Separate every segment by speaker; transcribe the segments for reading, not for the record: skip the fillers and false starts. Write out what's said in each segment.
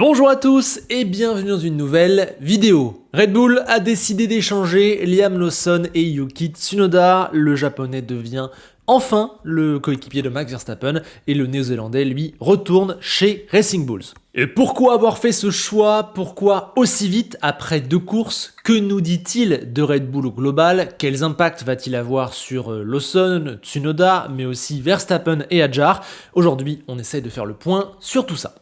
Speaker 1: Bonjour à tous et bienvenue dans une nouvelle vidéo. Red Bull a décidé d'échanger Liam Lawson et Yuki Tsunoda. Le japonais devient enfin le coéquipier de Max Verstappen et le néo-zélandais, lui, retourne chez Racing Bulls. Et pourquoi avoir fait ce choix? Pourquoi aussi vite après 2 courses? Que nous dit-il de Red Bull au global? Quels impacts va-t-il avoir sur Lawson, Tsunoda, mais aussi Verstappen et Hadjar? Aujourd'hui, on essaie de faire le point sur tout ça.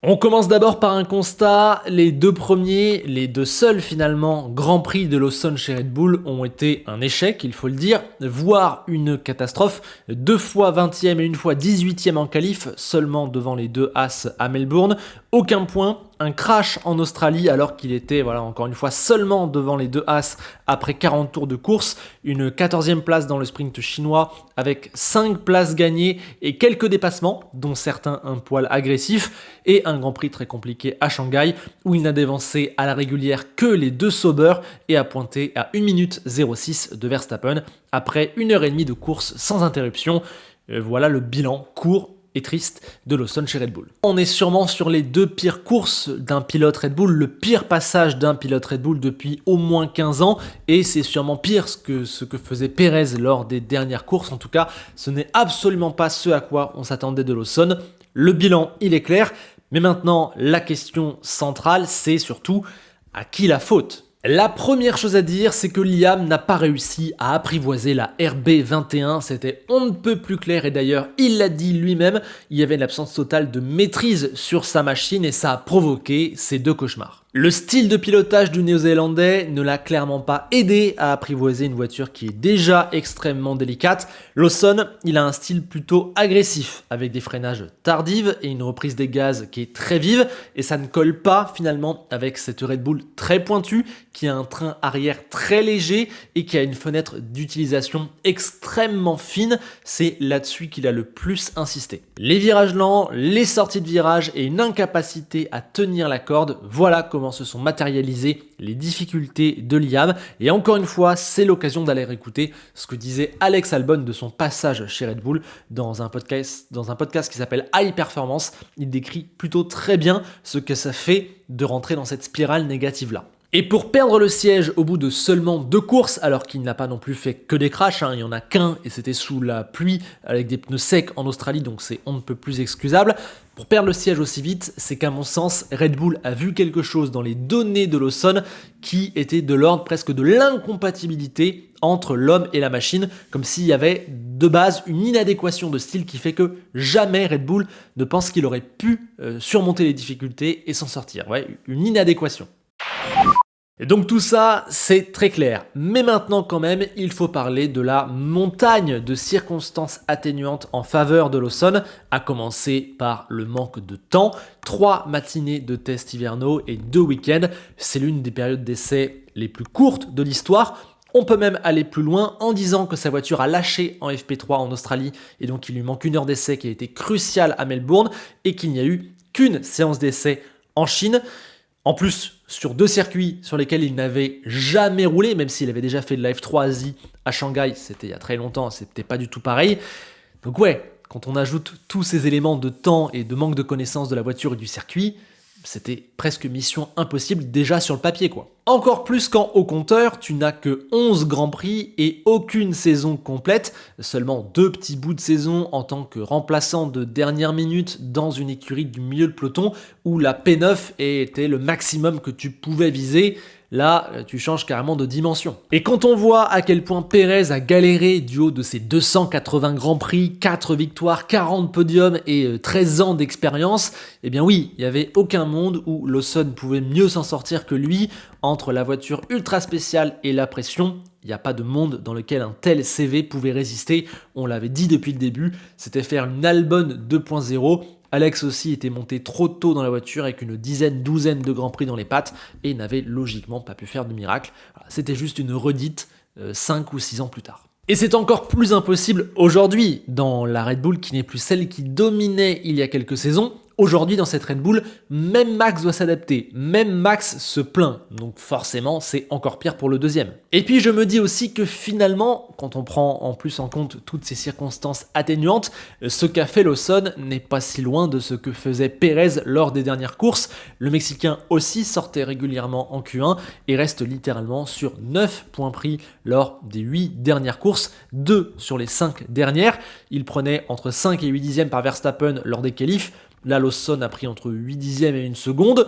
Speaker 1: On commence d'abord par un constat, les 2 premiers, les 2 seuls finalement Grand Prix de Lawson chez Red Bull ont été un échec, il faut le dire, voire une catastrophe, 2 fois 20e et une fois 18e en qualif, seulement devant les 2 As à Melbourne, aucun point, un crash en Australie alors qu'il était, encore une fois, seulement devant les 2 As après 40 tours de course, une 14e place dans le sprint chinois avec 5 places gagnées et quelques dépassements, dont certains un poil agressifs, et un Grand Prix très compliqué à Shanghai où il n'a dévancé à la régulière que les 2 Sauber et a pointé à 1 minute 06 de Verstappen après 1h30 de course sans interruption. Voilà le bilan court et triste de Lawson chez Red Bull. On est sûrement sur les 2 pires courses d'un pilote Red Bull, le pire passage d'un pilote Red Bull depuis au moins 15 ans, et c'est sûrement pire que ce que faisait Perez lors des dernières courses. En tout cas, ce n'est absolument pas ce à quoi on s'attendait de Lawson. Le bilan, il est clair, mais maintenant, la question centrale, c'est surtout à qui la faute ? La première chose à dire, c'est que Liam n'a pas réussi à apprivoiser la RB21, c'était on ne peut plus clair et d'ailleurs il l'a dit lui-même, il y avait une absence totale de maîtrise sur sa machine et ça a provoqué ces 2 cauchemars. Le style de pilotage du néo-zélandais ne l'a clairement pas aidé à apprivoiser une voiture qui est déjà extrêmement délicate. Lawson, il a un style plutôt agressif, avec des freinages tardifs et une reprise des gaz qui est très vive, et ça ne colle pas finalement avec cette Red Bull très pointue, qui a un train arrière très léger et qui a une fenêtre d'utilisation extrêmement fine. C'est là-dessus qu'il a le plus insisté. Les virages lents, les sorties de virage et une incapacité à tenir la corde, voilà comment se sont matérialisées les difficultés de Liam. Et encore une fois, c'est l'occasion d'aller écouter ce que disait Alex Albon de son passage chez Red Bull dans un podcast qui s'appelle High Performance. Il décrit plutôt très bien ce que ça fait de rentrer dans cette spirale négative-là. Et pour perdre le siège au bout de seulement 2 courses, alors qu'il n'a pas non plus fait que des crashs, il n'y en a qu'un et c'était sous la pluie avec des pneus secs en Australie, donc c'est on ne peut plus excusable. Pour perdre le siège aussi vite, c'est qu'à mon sens, Red Bull a vu quelque chose dans les données de Lawson qui était de l'ordre presque de l'incompatibilité entre l'homme et la machine, comme s'il y avait de base une inadéquation de style qui fait que jamais Red Bull ne pense qu'il aurait pu surmonter les difficultés et s'en sortir. Ouais, une inadéquation. Et donc tout ça, c'est très clair. Mais maintenant quand même, il faut parler de la montagne de circonstances atténuantes en faveur de Lawson, à commencer par le manque de temps. 3 matinées de tests hivernaux et 2 week-ends, c'est l'une des périodes d'essai les plus courtes de l'histoire. On peut même aller plus loin en disant que sa voiture a lâché en FP3 en Australie et donc il lui manque 1 heure d'essai qui a été cruciale à Melbourne et qu'il n'y a eu qu'une séance d'essai en Chine. En plus, sur 2 circuits sur lesquels il n'avait jamais roulé, même s'il avait déjà fait de la F3 Asie à Shanghai, c'était il y a très longtemps, c'était pas du tout pareil. Donc ouais, quand on ajoute tous ces éléments de temps et de manque de connaissance de la voiture et du circuit, c'était presque mission impossible déjà sur le papier quoi. Encore plus quand au compteur, tu n'as que 11 Grands Prix et aucune saison complète, seulement 2 petits bouts de saison en tant que remplaçant de dernière minute dans une écurie du milieu de peloton où la P9 était le maximum que tu pouvais viser. Là, tu changes carrément de dimension. Et quand on voit à quel point Perez a galéré du haut de ses 280 Grands Prix, 4 victoires, 40 podiums et 13 ans d'expérience, eh bien oui, il n'y avait aucun monde où Lawson pouvait mieux s'en sortir que lui. Entre la voiture ultra spéciale et la pression, il n'y a pas de monde dans lequel un tel CV pouvait résister. On l'avait dit depuis le début, c'était faire une Albon 2.0. Alex aussi était monté trop tôt dans la voiture avec une douzaine de Grands Prix dans les pattes et n'avait logiquement pas pu faire de miracle. C'était juste une redite 5 ou 6 ans plus tard. Et c'est encore plus impossible aujourd'hui dans la Red Bull qui n'est plus celle qui dominait il y a quelques saisons, Aujourd'hui, dans cette Red Bull, même Max doit s'adapter, même Max se plaint. Donc forcément, c'est encore pire pour le deuxième. Et puis je me dis aussi que finalement, quand on prend en plus en compte toutes ces circonstances atténuantes, ce qu'a fait Lawson n'est pas si loin de ce que faisait Pérez lors des dernières courses. Le Mexicain aussi sortait régulièrement en Q1 et reste littéralement sur 9 points pris lors des 8 dernières courses, 2 sur les 5 dernières. Il prenait entre 5 et 8 dixièmes par Verstappen lors des qualifs. Là, Lawson a pris entre 8 dixièmes et 1 seconde.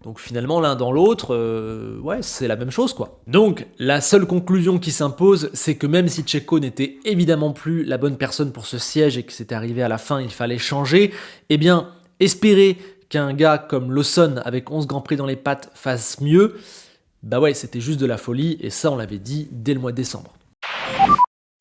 Speaker 1: Donc finalement, l'un dans l'autre, ouais, c'est la même chose, quoi. Donc, la seule conclusion qui s'impose, c'est que même si Checo n'était évidemment plus la bonne personne pour ce siège et que c'était arrivé à la fin, il fallait changer, eh bien, espérer qu'un gars comme Lawson, avec 11 Grands Prix dans les pattes, fasse mieux, bah ouais, c'était juste de la folie, et ça, on l'avait dit dès le mois de décembre.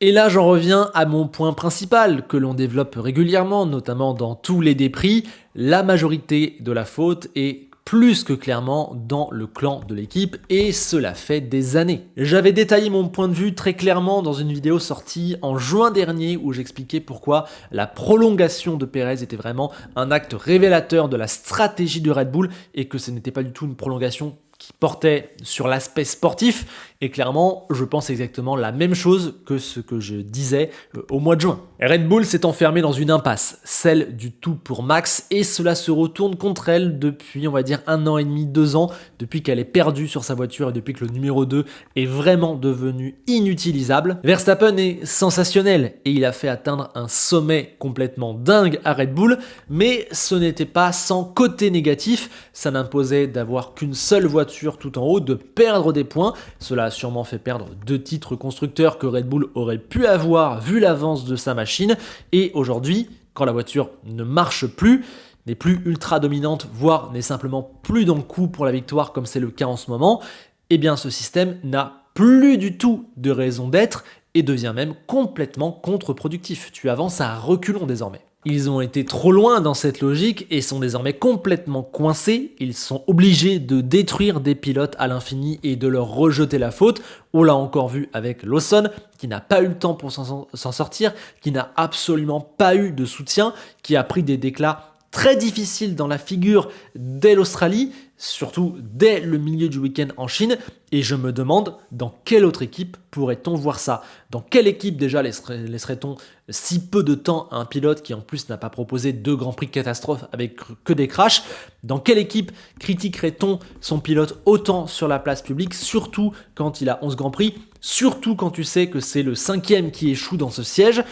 Speaker 1: Et là, j'en reviens à mon point principal, que l'on développe régulièrement, notamment dans tous les déprix. La majorité de la faute est plus que clairement dans le clan de l'équipe, et cela fait des années. J'avais détaillé mon point de vue très clairement dans une vidéo sortie en juin dernier, où j'expliquais pourquoi la prolongation de Pérez était vraiment un acte révélateur de la stratégie de Red Bull, et que ce n'était pas du tout une prolongation qui portait sur l'aspect sportif, et clairement, je pense exactement la même chose que ce que je disais au mois de juin. Red Bull s'est enfermée dans une impasse, celle du tout pour Max, et cela se retourne contre elle depuis, on va dire, 1 an et demi, 2 ans, depuis qu'elle est perdue sur sa voiture et depuis que le numéro 2 est vraiment devenu inutilisable. Verstappen est sensationnel, et il a fait atteindre un sommet complètement dingue à Red Bull, mais ce n'était pas sans côté négatif, ça n'imposait d'avoir qu'une seule voiture tout en haut, de perdre des points. Cela a sûrement fait perdre 2 titres constructeurs que Red Bull aurait pu avoir vu l'avance de sa machine, et aujourd'hui, quand la voiture ne marche plus, n'est plus ultra dominante, voire n'est simplement plus dans le coup pour la victoire comme c'est le cas en ce moment, eh bien ce système n'a plus du tout de raison d'être et devient même complètement contre-productif. Tu avances à reculons désormais. Ils ont été trop loin dans cette logique et sont désormais complètement coincés. Ils sont obligés de détruire des pilotes à l'infini et de leur rejeter la faute. On l'a encore vu avec Lawson, qui n'a pas eu le temps pour s'en sortir, qui n'a absolument pas eu de soutien, qui a pris des déclats très difficiles dans la figure dès l'Australie, surtout dès le milieu du week-end en Chine, et je me demande dans quelle autre équipe pourrait-on voir ça? Dans quelle équipe déjà laisserait-on si peu de temps à un pilote qui en plus n'a pas proposé 2 Grands Prix catastrophes avec que des crashs? Dans quelle équipe critiquerait-on son pilote autant sur la place publique, surtout quand il a 11 Grands Prix, surtout quand tu sais que c'est le 5e qui échoue dans ce siège?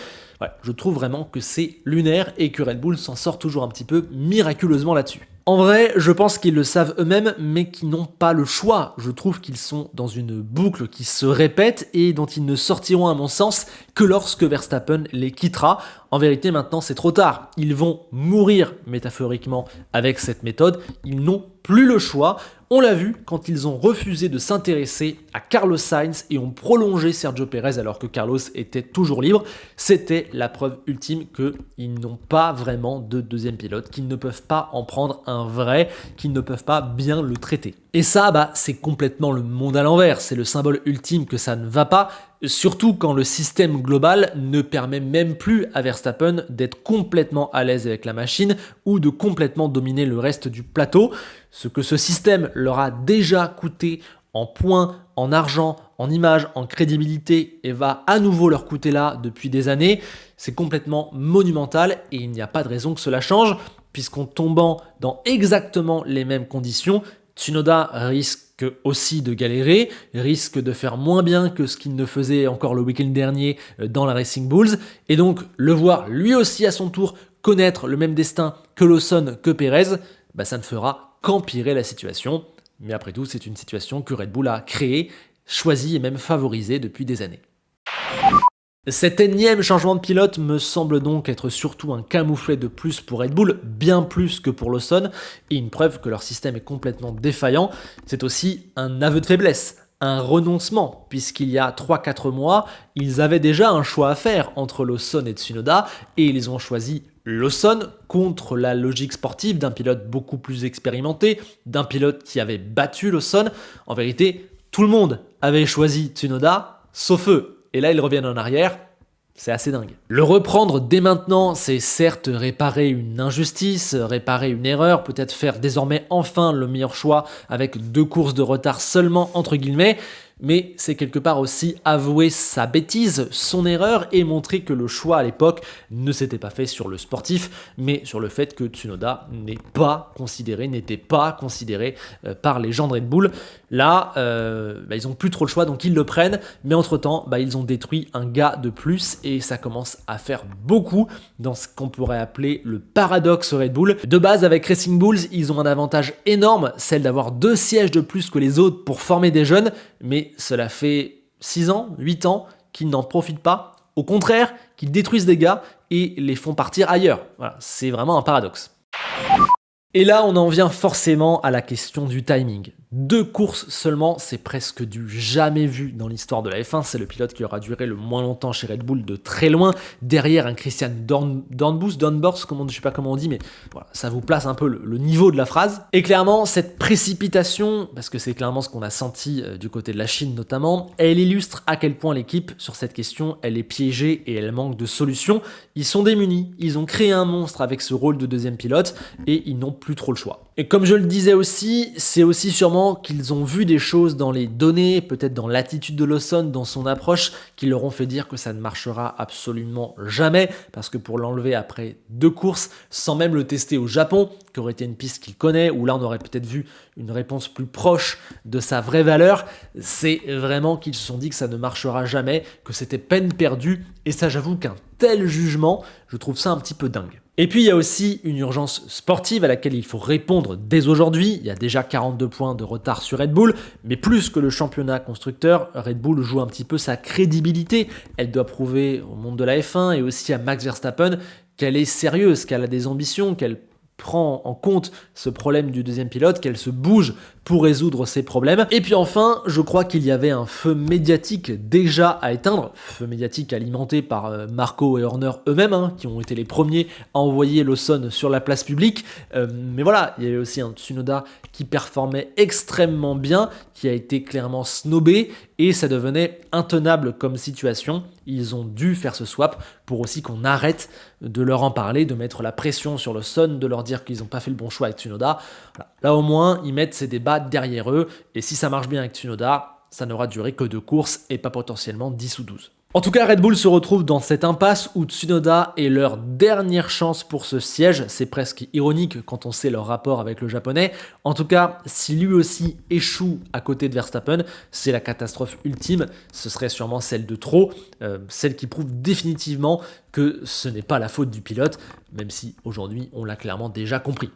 Speaker 1: Ouais, je trouve vraiment que c'est lunaire et que Red Bull s'en sort toujours un petit peu miraculeusement là-dessus. En vrai, je pense qu'ils le savent eux-mêmes, mais qu'ils n'ont pas le choix. Je trouve qu'ils sont dans une boucle qui se répète et dont ils ne sortiront à mon sens que lorsque Verstappen les quittera. En vérité, maintenant, c'est trop tard. Ils vont mourir métaphoriquement avec cette méthode. Ils n'ont plus le choix. On l'a vu quand ils ont refusé de s'intéresser à Carlos Sainz et ont prolongé Sergio Pérez alors que Carlos était toujours libre. C'était la preuve ultime qu'ils n'ont pas vraiment de deuxième pilote, qu'ils ne peuvent pas en prendre un vrai, qu'ils ne peuvent pas bien le traiter. Et ça, c'est complètement le monde à l'envers. C'est le symbole ultime que ça ne va pas. Surtout quand le système global ne permet même plus à Verstappen d'être complètement à l'aise avec la machine ou de complètement dominer le reste du plateau. Ce que ce système leur a déjà coûté en points, en argent, en image, en crédibilité et va à nouveau leur coûter là depuis des années, c'est complètement monumental et il n'y a pas de raison que cela change puisqu'en tombant dans exactement les mêmes conditions, Tsunoda risque aussi de galérer, risque de faire moins bien que ce qu'il ne faisait encore le week-end dernier dans la Racing Bulls, et donc le voir lui aussi à son tour connaître le même destin que Lawson, que Pérez, ça ne fera qu'empirer la situation. Mais après tout, c'est une situation que Red Bull a créée, choisie et même favorisée depuis des années. Cet énième changement de pilote me semble donc être surtout un camouflet de plus pour Red Bull, bien plus que pour Lawson, et une preuve que leur système est complètement défaillant. C'est aussi un aveu de faiblesse, un renoncement, puisqu'il y a 3-4 mois, ils avaient déjà un choix à faire entre Lawson et Tsunoda, et ils ont choisi Lawson contre la logique sportive d'un pilote beaucoup plus expérimenté, d'un pilote qui avait battu Lawson. En vérité, tout le monde avait choisi Tsunoda, sauf eux. Et là, ils reviennent en arrière. C'est assez dingue. Le reprendre dès maintenant, c'est certes réparer une injustice, réparer une erreur, peut-être faire désormais enfin le meilleur choix avec 2 courses de retard seulement entre guillemets, mais c'est quelque part aussi avouer sa bêtise, son erreur et montrer que le choix à l'époque ne s'était pas fait sur le sportif, mais sur le fait que Tsunoda n'était pas considéré par les gens de Red Bull. Là, ils n'ont plus trop le choix, donc ils le prennent, mais entre-temps, ils ont détruit un gars de plus et ça commence à faire beaucoup dans ce qu'on pourrait appeler le paradoxe Red Bull. De base, avec Racing Bulls, ils ont un avantage énorme, celle d'avoir 2 sièges de plus que les autres pour former des jeunes, mais cela fait 6 ans, 8 ans qu'ils n'en profitent pas. Au contraire, qu'ils détruisent des gars et les font partir ailleurs. Voilà, c'est vraiment un paradoxe. Et là, on en vient forcément à la question du timing. 2 courses seulement, c'est presque du jamais vu dans l'histoire de la F1. C'est le pilote qui aura duré le moins longtemps chez Red Bull de très loin, derrière un Christian Dornbos, je sais pas comment on dit, mais voilà, ça vous place un peu le niveau de la phrase. Et clairement, cette précipitation, parce que c'est clairement ce qu'on a senti du côté de la Chine notamment, elle illustre à quel point l'équipe, sur cette question, elle est piégée et elle manque de solutions. Ils sont démunis, ils ont créé un monstre avec ce rôle de deuxième pilote et ils n'ont plus trop le choix. Et comme je le disais aussi, c'est aussi sûrement qu'ils ont vu des choses dans les données, peut-être dans l'attitude de Lawson, dans son approche, qui leur ont fait dire que ça ne marchera absolument jamais, parce que pour l'enlever après 2 courses, sans même le tester au Japon, qui aurait été une piste qu'il connaît, où là on aurait peut-être vu une réponse plus proche de sa vraie valeur, c'est vraiment qu'ils se sont dit que ça ne marchera jamais, que c'était peine perdue, et ça j'avoue qu'un tel jugement, je trouve ça un petit peu dingue. Et puis il y a aussi une urgence sportive à laquelle il faut répondre dès aujourd'hui. Il y a déjà 42 points de retard sur Red Bull, mais plus que le championnat constructeur, Red Bull joue un petit peu sa crédibilité. Elle doit prouver au monde de la F1 et aussi à Max Verstappen qu'elle est sérieuse, qu'elle a des ambitions, qu'elle prend en compte ce problème du deuxième pilote, qu'elle se bouge pour résoudre ces problèmes. Et puis enfin, je crois qu'il y avait un feu médiatique déjà à éteindre, feu médiatique alimenté par Marco et Horner eux-mêmes, qui ont été les premiers à envoyer Lawson sur la place publique. Mais voilà, il y avait aussi un Tsunoda qui performait extrêmement bien, qui a été clairement snobé, et ça devenait intenable comme situation. Ils ont dû faire ce swap pour aussi qu'on arrête de leur en parler, de mettre la pression sur Lawson, de leur dire qu'ils n'ont pas fait le bon choix avec Tsunoda. Voilà. Là au moins, ils mettent ces débats derrière eux, et si ça marche bien avec Tsunoda, ça n'aura duré que 2 courses et pas potentiellement 10 ou 12. En tout cas, Red Bull se retrouve dans cette impasse où Tsunoda est leur dernière chance pour ce siège. C'est presque ironique quand on sait leur rapport avec le japonais. En tout cas, si lui aussi échoue à côté de Verstappen, c'est la catastrophe ultime. Ce serait sûrement celle de trop, celle qui prouve définitivement que ce n'est pas la faute du pilote, même si aujourd'hui on l'a clairement déjà compris.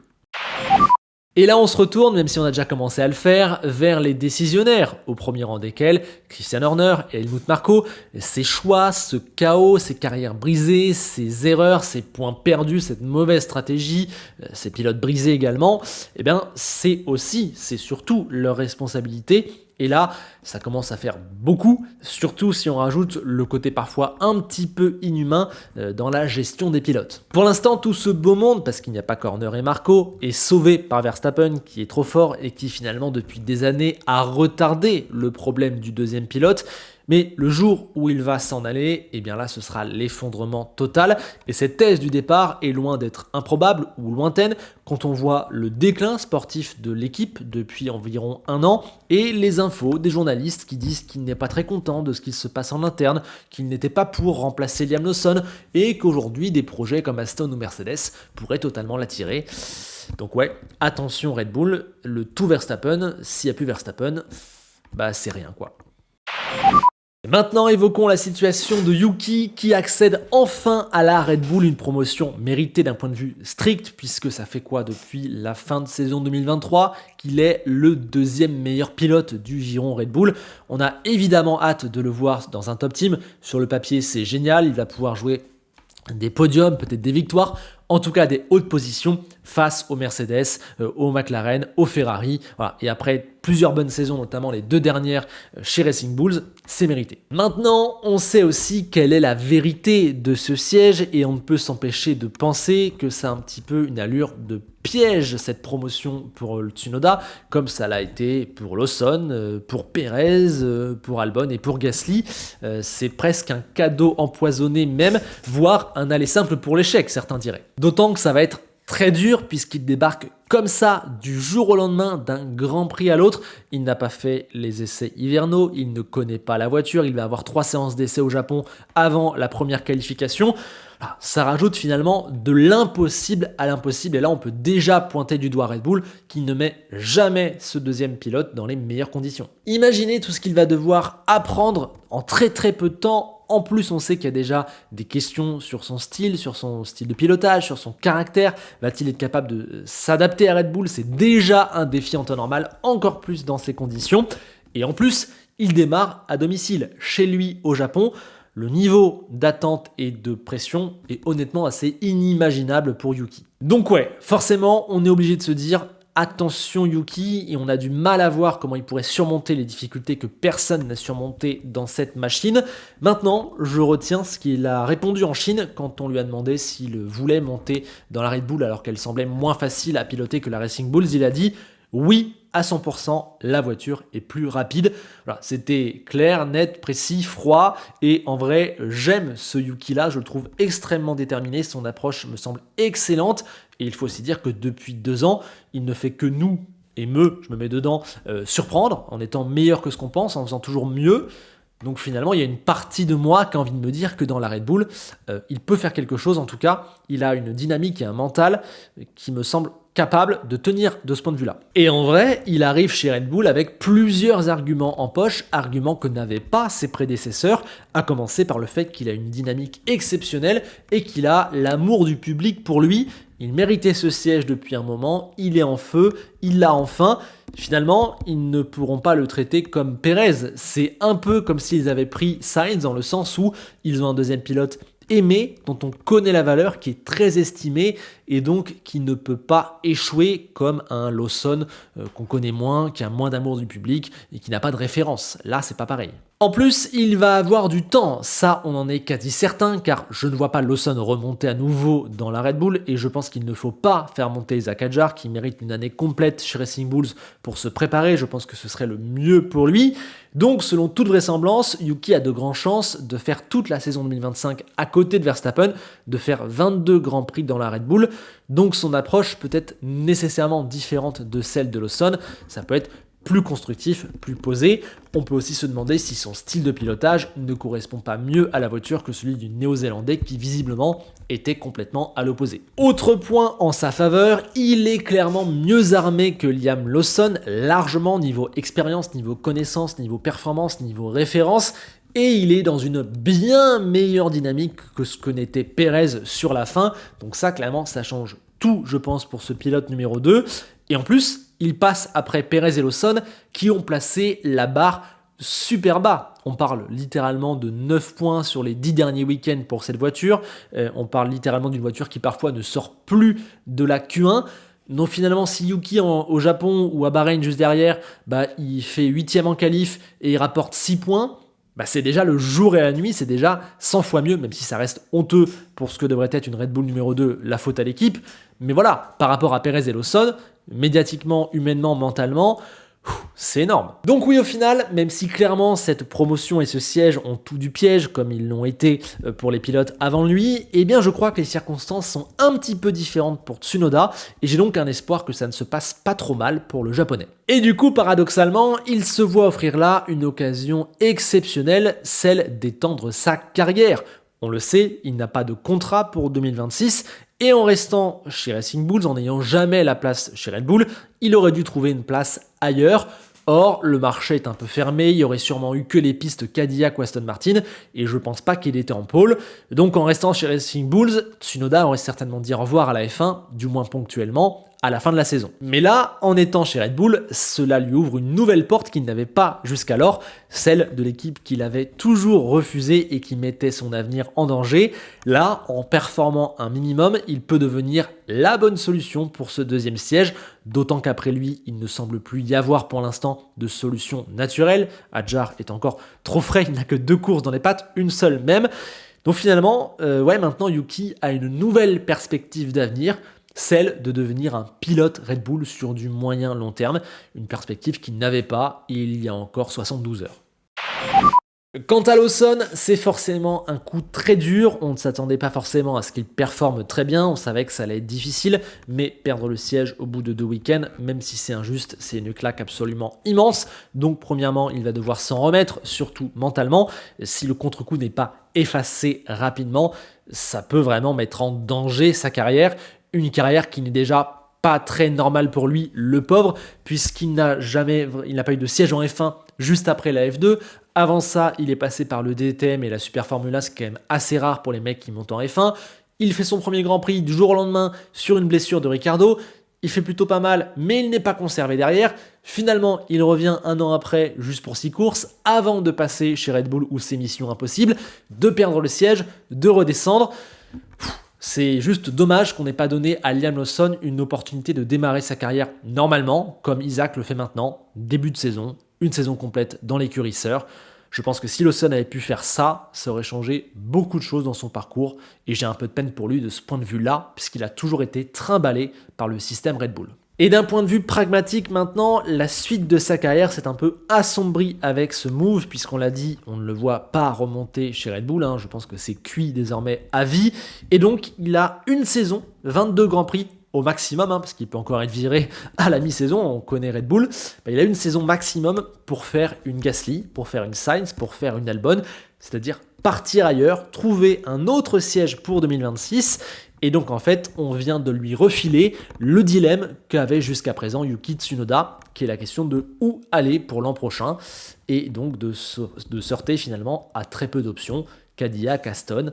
Speaker 1: Et là, on se retourne, même si on a déjà commencé à le faire, vers les décisionnaires, au premier rang desquels Christian Horner et Helmut Marko. Ces choix, ce chaos, ces carrières brisées, ces erreurs, ces points perdus, cette mauvaise stratégie, ces pilotes brisés également, c'est surtout leur responsabilité. Et là, ça commence à faire beaucoup, surtout si on rajoute le côté parfois un petit peu inhumain dans la gestion des pilotes. Pour l'instant, tout ce beau monde, parce qu'il n'y a pas qu'Horner et Marko, est sauvé par Verstappen, qui est trop fort et qui finalement, depuis des années, a retardé le problème du deuxième pilote. Mais le jour où il va s'en aller, là ce sera l'effondrement total. Et cette thèse du départ est loin d'être improbable ou lointaine quand on voit le déclin sportif de l'équipe depuis environ 1 an et les infos des journalistes qui disent qu'il n'est pas très content de ce qu'il se passe en interne, qu'il n'était pas pour remplacer Liam Lawson et qu'aujourd'hui des projets comme Aston ou Mercedes pourraient totalement l'attirer. Donc ouais, attention Red Bull, le tout Verstappen, s'il n'y a plus Verstappen, c'est rien quoi. Maintenant, évoquons la situation de Yuki qui accède enfin à la Red Bull, une promotion méritée d'un point de vue strict puisque ça fait quoi depuis la fin de saison 2023 qu'il est le 2e meilleur pilote du giron Red Bull. On a évidemment hâte de le voir dans un top team. Sur le papier, c'est génial, il va pouvoir jouer des podiums, peut-être des victoires, en tout cas des hautes positions. face aux Mercedes, aux McLaren, aux Ferrari. Voilà. Et après plusieurs bonnes saisons, notamment les 2 dernières chez Racing Bulls, c'est mérité. Maintenant, on sait aussi quelle est la vérité de ce siège et on ne peut s'empêcher de penser que ça a un petit peu une allure de piège cette promotion pour le Tsunoda, comme ça l'a été pour Lawson, pour Perez, pour Albon et pour Gasly. C'est presque un cadeau empoisonné même, voire un aller simple pour l'échec, certains diraient. D'autant que ça va être très dur puisqu'il débarque comme ça du jour au lendemain d'un Grand Prix à l'autre. Il n'a pas fait les essais hivernaux, il ne connaît pas la voiture, il va avoir 3 séances d'essais au Japon avant la première qualification. Ça rajoute finalement de l'impossible à l'impossible et là on peut déjà pointer du doigt Red Bull qui ne met jamais ce deuxième pilote dans les meilleures conditions. Imaginez tout ce qu'il va devoir apprendre en très très peu de temps. En plus, on sait qu'il y a déjà des questions sur son style de pilotage, sur son caractère. Va-t-il être capable de s'adapter à Red Bull? C'est déjà un défi en temps normal, encore plus dans ces conditions. Et en plus, il démarre à domicile, chez lui au Japon. Le niveau d'attente et de pression est honnêtement assez inimaginable pour Yuki. Donc ouais, forcément, on est obligé de se dire attention Yuki, et on a du mal à voir comment il pourrait surmonter les difficultés que personne n'a surmontées dans cette machine. Maintenant, je retiens ce qu'il a répondu en Chine quand on lui a demandé s'il voulait monter dans la Red Bull alors qu'elle semblait moins facile à piloter que la Racing Bulls. Il a dit oui, à 100%, la voiture est plus rapide. Voilà, c'était clair, net, précis, froid, et en vrai, j'aime ce Yuki-là, je le trouve extrêmement déterminé, son approche me semble excellente, et il faut aussi dire que depuis 2 ans, il ne fait que nous, et je me mets dedans, surprendre, en étant meilleur que ce qu'on pense, en faisant toujours mieux. Donc finalement, il y a une partie de moi qui a envie de me dire que dans la Red Bull, il peut faire quelque chose, en tout cas, il a une dynamique et un mental qui me semble capable de tenir de ce point de vue-là. Et en vrai, il arrive chez Red Bull avec plusieurs arguments en poche, arguments que n'avaient pas ses prédécesseurs, à commencer par le fait qu'il a une dynamique exceptionnelle et qu'il a l'amour du public pour lui. Il méritait ce siège depuis un moment, il est en feu, il l'a enfin. Finalement, ils ne pourront pas le traiter comme Perez. C'est un peu comme s'ils avaient pris Sainz dans le sens où ils ont un deuxième pilote aimé, dont on connaît la valeur, qui est très estimé et donc qui ne peut pas échouer comme un Lawson qu'on connaît moins, qui a moins d'amour du public et qui n'a pas de référence. Là, c'est pas pareil. En plus, il va avoir du temps, ça on en est quasi certain, car je ne vois pas Lawson remonter à nouveau dans la Red Bull, et je pense qu'il ne faut pas faire monter Zac Hadjar, qui mérite une année complète chez Racing Bulls pour se préparer, je pense que ce serait le mieux pour lui. Donc selon toute vraisemblance, Yuki a de grandes chances de faire toute la saison 2025 à côté de Verstappen, de faire 22 Grands Prix dans la Red Bull, donc son approche peut être nécessairement différente de celle de Lawson, ça peut être plus constructif, plus posé. On peut aussi se demander si son style de pilotage ne correspond pas mieux à la voiture que celui du Néo-Zélandais qui visiblement était complètement à l'opposé. Autre point en sa faveur, il est clairement mieux armé que Liam Lawson, largement niveau expérience, niveau connaissance, niveau performance, niveau référence. Et il est dans une bien meilleure dynamique que ce que n'était Perez sur la fin. Donc ça, clairement, ça change tout, je pense, pour ce pilote numéro 2. Et en plus, il passe après Perez et Lawson qui ont placé la barre super bas. On parle littéralement de 9 points sur les 10 derniers week-ends pour cette voiture. On parle littéralement d'une voiture qui parfois ne sort plus de la Q1. Donc finalement, si Yuki au Japon ou à Bahreïn juste derrière, il fait 8e en qualif et il rapporte 6 points, c'est déjà le jour et la nuit, c'est déjà 100 fois mieux, même si ça reste honteux pour ce que devrait être une Red Bull numéro 2, la faute à l'équipe. Mais voilà, par rapport à Perez et Lawson, médiatiquement, humainement, mentalement, c'est énorme. Donc oui, au final, même si clairement cette promotion et ce siège ont tout du piège, comme ils l'ont été pour les pilotes avant lui, eh bien je crois que les circonstances sont un petit peu différentes pour Tsunoda, et j'ai donc un espoir que ça ne se passe pas trop mal pour le japonais. Et du coup, paradoxalement, il se voit offrir là une occasion exceptionnelle, celle d'étendre sa carrière. On le sait, il n'a pas de contrat pour 2026, et en restant chez Racing Bulls, en n'ayant jamais la place chez Red Bull, il aurait dû trouver une place ailleurs. Or, le marché est un peu fermé, il y aurait sûrement eu que les pistes Cadillac ou Aston Martin, et je pense pas qu'il était en pôle. Donc en restant chez Racing Bulls, Tsunoda aurait certainement dit au revoir à la F1, du moins ponctuellement, à la fin de la saison. Mais là, en étant chez Red Bull, cela lui ouvre une nouvelle porte qu'il n'avait pas jusqu'alors, celle de l'équipe qu'il avait toujours refusée et qui mettait son avenir en danger. Là, en performant un minimum, il peut devenir la bonne solution pour ce deuxième siège, d'autant qu'après lui, il ne semble plus y avoir pour l'instant de solution naturelle. Hadjar est encore trop frais, il n'a que 2 courses dans les pattes, une seule même. Donc finalement, maintenant Yuki a une nouvelle perspective d'avenir, celle de devenir un pilote Red Bull sur du moyen long terme, une perspective qu'il n'avait pas il y a encore 72 heures. Quant à Lawson, c'est forcément un coup très dur, on ne s'attendait pas forcément à ce qu'il performe très bien, on savait que ça allait être difficile, mais perdre le siège au bout de 2 week-ends, même si c'est injuste, c'est une claque absolument immense. Donc premièrement, il va devoir s'en remettre, surtout mentalement. Si le contre-coup n'est pas effacé rapidement, ça peut vraiment mettre en danger sa carrière, une carrière qui n'est déjà pas très normale pour lui, le pauvre, puisqu'il n'a pas eu de siège en F1 juste après la F2. Avant ça, il est passé par le DTM et la Super Formula, c'est quand même assez rare pour les mecs qui montent en F1. Il fait son premier Grand Prix du jour au lendemain sur une blessure de Ricciardo. Il fait plutôt pas mal, mais il n'est pas conservé derrière. Finalement, il revient 1 an après, juste pour 6 courses, avant de passer chez Red Bull où c'est mission impossible, de perdre le siège, de redescendre. C'est juste dommage qu'on n'ait pas donné à Liam Lawson une opportunité de démarrer sa carrière normalement, comme Isaac le fait maintenant, début de saison, une saison complète dans l'écurie sœur. Je pense que si Lawson avait pu faire ça, ça aurait changé beaucoup de choses dans son parcours, et j'ai un peu de peine pour lui de ce point de vue-là, puisqu'il a toujours été trimballé par le système Red Bull. Et d'un point de vue pragmatique maintenant, la suite de sa carrière s'est un peu assombrie avec ce move, puisqu'on l'a dit, on ne le voit pas remonter chez Red Bull, je pense que c'est cuit désormais à vie, et donc il a une saison, 22 Grands Prix au maximum, parce qu'il peut encore être viré à la mi-saison, on connaît Red Bull, il a une saison maximum pour faire une Gasly, pour faire une Sainz, pour faire une Albon, c'est-à-dire partir ailleurs, trouver un autre siège pour 2026, et donc en fait, on vient de lui refiler le dilemme qu'avait jusqu'à présent Yuki Tsunoda, qui est la question de où aller pour l'an prochain, et donc de sortir finalement à très peu d'options, Cadillac, Aston.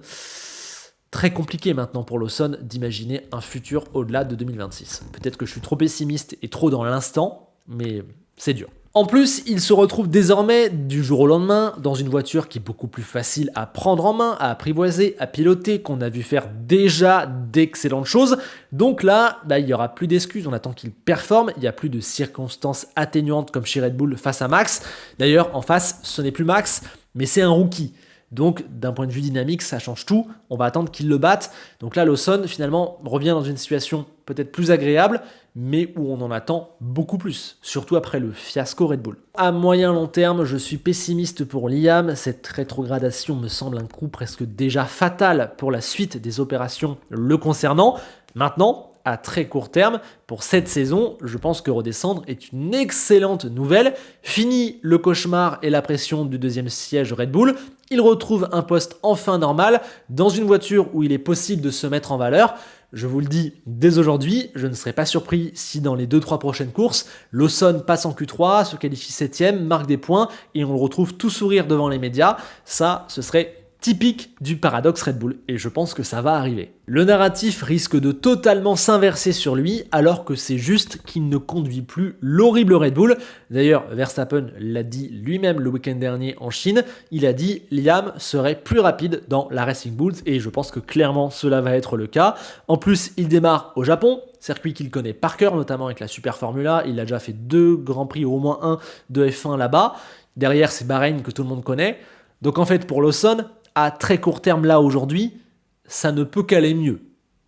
Speaker 1: Très compliqué maintenant pour Lawson d'imaginer un futur au-delà de 2026. Peut-être que je suis trop pessimiste et trop dans l'instant, mais c'est dur. En plus, il se retrouve désormais du jour au lendemain dans une voiture qui est beaucoup plus facile à prendre en main, à apprivoiser, à piloter, qu'on a vu faire déjà d'excellentes choses. Donc là, il n'y aura plus d'excuses, on attend qu'il performe, il n'y a plus de circonstances atténuantes comme chez Red Bull face à Max. D'ailleurs, en face, ce n'est plus Max, mais c'est un rookie. Donc, d'un point de vue dynamique, ça change tout. On va attendre qu'il le batte. Donc là, Lawson, finalement, revient dans une situation peut-être plus agréable, mais où on en attend beaucoup plus, surtout après le fiasco Red Bull. À moyen long terme, je suis pessimiste pour Liam. Cette rétrogradation me semble un coup presque déjà fatal pour la suite des opérations le concernant. Maintenant, à très court terme, pour cette saison, je pense que redescendre est une excellente nouvelle. Fini le cauchemar et la pression du deuxième siège Red Bull. Il retrouve un poste enfin normal dans une voiture où il est possible de se mettre en valeur. Je vous le dis dès aujourd'hui, je ne serais pas surpris si dans les 2-3 prochaines courses, Lawson passe en Q3, se qualifie 7ème, marque des points et on le retrouve tout sourire devant les médias. Ça, ce serait typique du paradoxe Red Bull, et je pense que ça va arriver. Le narratif risque de totalement s'inverser sur lui, alors que c'est juste qu'il ne conduit plus l'horrible Red Bull. D'ailleurs, Verstappen l'a dit lui-même le week-end dernier en Chine, il a dit « Liam serait plus rapide dans la Racing Bulls », et je pense que clairement cela va être le cas. En plus, il démarre au Japon, circuit qu'il connaît par cœur, notamment avec la Super Formula, il a déjà fait 2 Grands Prix, au moins 1 de F1 là-bas. Derrière, c'est Bahreïn que tout le monde connaît. Donc en fait, pour Lawson, à très court terme là aujourd'hui, ça ne peut qu'aller mieux.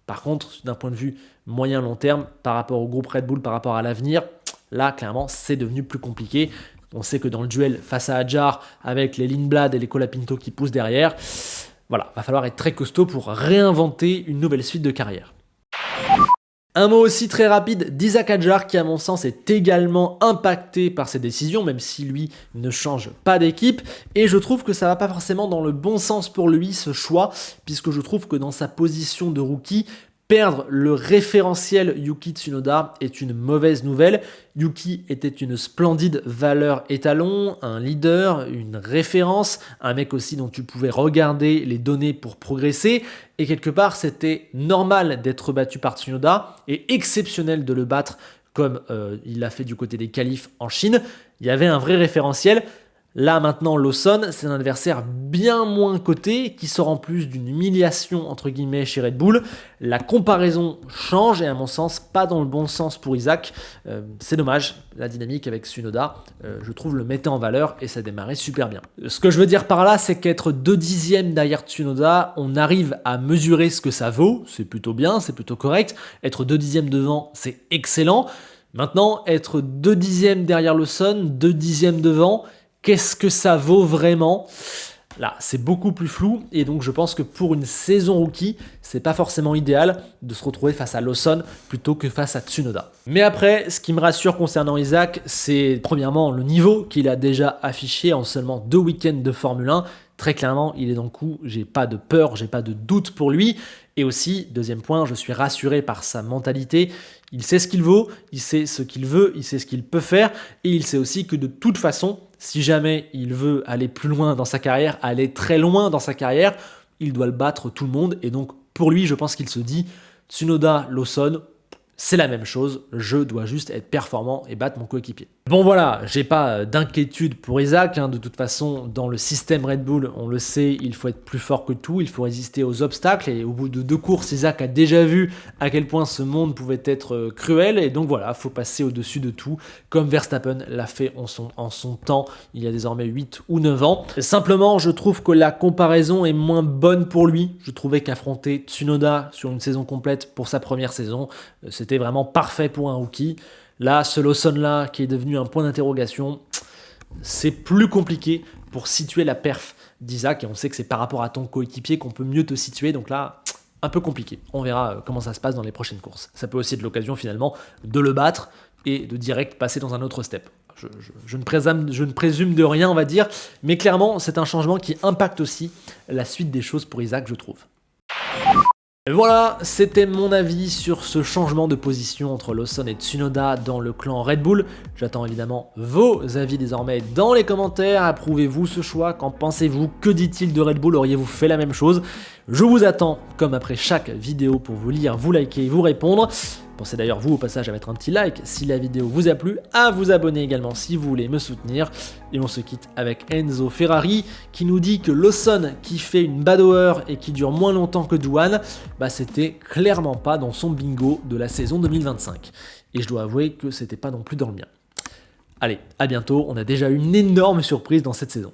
Speaker 1: Par contre, d'un point de vue moyen-long terme, par rapport au groupe Red Bull, par rapport à l'avenir, là, clairement, c'est devenu plus compliqué. On sait que dans le duel face à Hadjar, avec les Lindblad et les Colapinto qui poussent derrière, voilà, va falloir être très costaud pour réinventer une nouvelle suite de carrière. Un mot aussi très rapide d'Isaac Hadjar qui à mon sens est également impacté par ces décisions, même si lui ne change pas d'équipe, et je trouve que ça va pas forcément dans le bon sens pour lui ce choix, puisque je trouve que dans sa position de rookie, Perdre le référentiel Yuki Tsunoda est une mauvaise nouvelle. Yuki était une splendide valeur étalon, un leader, une référence, un mec aussi dont tu pouvais regarder les données pour progresser. Et quelque part, c'était normal d'être battu par Tsunoda et exceptionnel de le battre comme il l'a fait du côté des qualifs en Chine. Il y avait un vrai référentiel. Là maintenant, Lawson, c'est un adversaire bien moins coté qui sort en plus d'une humiliation entre guillemets chez Red Bull. La comparaison change et à mon sens pas dans le bon sens pour Isaac. C'est dommage, la dynamique avec Tsunoda, je trouve le mettait en valeur et ça démarrait super bien. Ce que je veux dire par là, c'est qu'être 2 dixièmes derrière Tsunoda, on arrive à mesurer ce que ça vaut, c'est plutôt bien, c'est plutôt correct. Être 2 dixièmes devant, c'est excellent. Maintenant, être 2 dixièmes derrière Lawson, 2 dixièmes devant, qu'est-ce que ça vaut vraiment ? Là, c'est beaucoup plus flou et donc je pense que pour une saison rookie, c'est pas forcément idéal de se retrouver face à Lawson plutôt que face à Tsunoda. Mais après, ce qui me rassure concernant Isaac, c'est premièrement le niveau qu'il a déjà affiché en seulement 2 week-ends de Formule 1. Très clairement, il est dans le coup, j'ai pas de peur, j'ai pas de doute pour lui. Et aussi, deuxième point, je suis rassuré par sa mentalité. Il sait ce qu'il vaut, il sait ce qu'il veut, il sait ce qu'il peut faire et il sait aussi que de toute façon, si jamais il veut aller plus loin dans sa carrière, aller très loin dans sa carrière, il doit le battre tout le monde. Et donc, pour lui, je pense qu'il se dit Tsunoda, Lawson, c'est la même chose, je dois juste être performant et battre mon coéquipier. Bon voilà, j'ai pas d'inquiétude pour Isaac, de toute façon dans le système Red Bull, on le sait, il faut être plus fort que tout, il faut résister aux obstacles et au bout de 2 courses, Isaac a déjà vu à quel point ce monde pouvait être cruel et donc voilà, il faut passer au-dessus de tout, comme Verstappen l'a fait en son temps, il y a désormais 8 ou 9 ans. Et simplement, je trouve que la comparaison est moins bonne pour lui, je trouvais qu'affronter Tsunoda sur une saison complète pour sa première saison, c'était vraiment parfait pour un rookie. Là, ce Lawson-là, qui est devenu un point d'interrogation, c'est plus compliqué pour situer la perf d'Isaac. Et on sait que c'est par rapport à ton coéquipier qu'on peut mieux te situer. Donc là, un peu compliqué. On verra comment ça se passe dans les prochaines courses. Ça peut aussi être l'occasion finalement de le battre et de direct passer dans un autre step. Je ne présume de rien, on va dire. Mais clairement, c'est un changement qui impacte aussi la suite des choses pour Isaac, je trouve. Et voilà, c'était mon avis sur ce changement de position entre Lawson et Tsunoda dans le clan Red Bull. J'attends évidemment vos avis désormais dans les commentaires. Approuvez-vous ce choix? Qu'en pensez-vous? Que dit-il de Red Bull? Auriez-vous fait la même chose? Je vous attends, comme après chaque vidéo, pour vous lire, vous liker et vous répondre. Pensez d'ailleurs vous au passage à mettre un petit like si la vidéo vous a plu, à vous abonner également si vous voulez me soutenir. Et on se quitte avec Enzo Ferrari qui nous dit que Lawson qui fait une bad hour et qui dure moins longtemps que Douane, c'était clairement pas dans son bingo de la saison 2025. Et je dois avouer que c'était pas non plus dans le mien. Allez, à bientôt, on a déjà eu une énorme surprise dans cette saison.